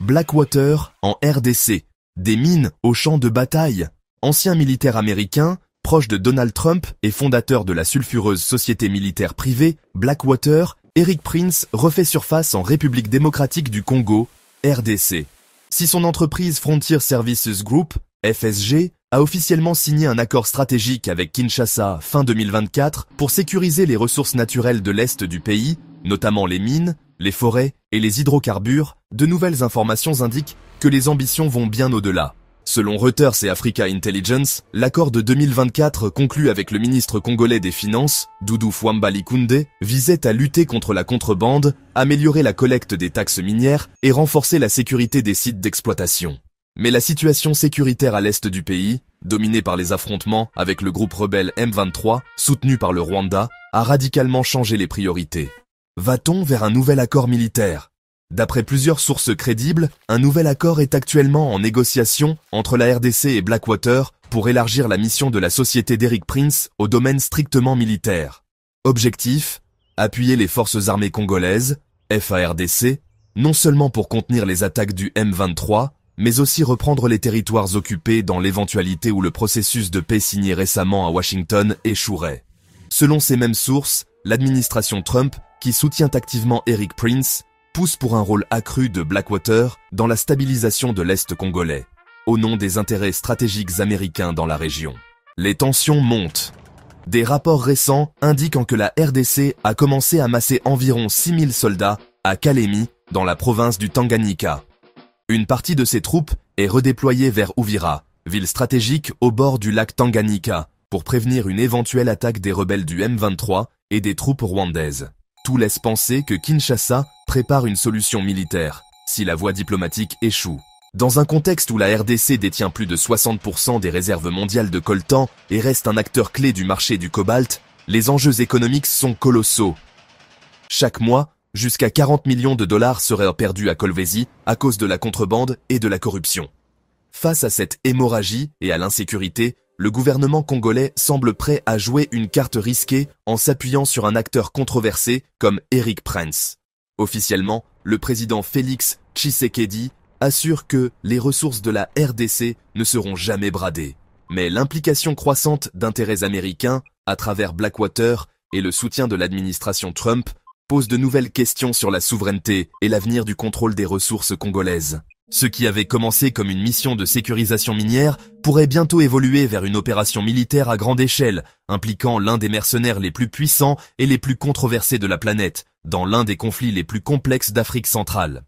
Blackwater, en RDC. Des mines au champ de bataille. Ancien militaire américain, proche de Donald Trump et fondateur de la sulfureuse société militaire privée, Blackwater, Erik Prince refait surface en République démocratique du Congo, RDC. Si son entreprise Frontier Services Group, FSG, a officiellement signé un accord stratégique avec Kinshasa fin 2024 pour sécuriser les ressources naturelles de l'Est du pays, notamment les mines, les forêts et les hydrocarbures, de nouvelles informations indiquent que les ambitions vont bien au-delà. Selon Reuters et Africa Intelligence, l'accord de 2024 conclu avec le ministre congolais des Finances, Doudou Fwamba Koundé, visait à lutter contre la contrebande, améliorer la collecte des taxes minières et renforcer la sécurité des sites d'exploitation. Mais la situation sécuritaire à l'est du pays, dominée par les affrontements avec le groupe rebelle M23, soutenu par le Rwanda, a radicalement changé les priorités. Va-t-on vers un nouvel accord militaire ? D'après plusieurs sources crédibles, un nouvel accord est actuellement en négociation entre la RDC et Blackwater pour élargir la mission de la société d'Erik Prince au domaine strictement militaire. Objectif : appuyer les forces armées congolaises, FARDC, non seulement pour contenir les attaques du M23, mais aussi reprendre les territoires occupés dans l'éventualité où le processus de paix signé récemment à Washington échouerait. Selon ces mêmes sources, l'administration Trump, qui soutient activement Erik Prince, pousse pour un rôle accru de Blackwater dans la stabilisation de l'Est congolais, au nom des intérêts stratégiques américains dans la région. Les tensions montent. Des rapports récents indiquant que la RDC a commencé à masser environ 6000 soldats à Kalemi, dans la province du Tanganyika. Une partie de ces troupes est redéployée vers Uvira, ville stratégique au bord du lac Tanganyika, pour prévenir une éventuelle attaque des rebelles du M23 et des troupes rwandaises. Tout laisse penser que Kinshasa prépare une solution militaire, si la voie diplomatique échoue. Dans un contexte où la RDC détient plus de 60% des réserves mondiales de coltan et reste un acteur clé du marché du cobalt, les enjeux économiques sont colossaux. Chaque mois, jusqu'à 40 millions de dollars seraient perdus à Kolwezi à cause de la contrebande et de la corruption. Face à cette hémorragie et à l'insécurité, le gouvernement congolais semble prêt à jouer une carte risquée en s'appuyant sur un acteur controversé comme Erik Prince. Officiellement, le président Félix Tshisekedi assure que les ressources de la RDC ne seront jamais bradées. Mais l'implication croissante d'intérêts américains à travers Blackwater et le soutien de l'administration Trump pose de nouvelles questions sur la souveraineté et l'avenir du contrôle des ressources congolaises. Ce qui avait commencé comme une mission de sécurisation minière pourrait bientôt évoluer vers une opération militaire à grande échelle, impliquant l'un des mercenaires les plus puissants et les plus controversés de la planète, dans l'un des conflits les plus complexes d'Afrique centrale.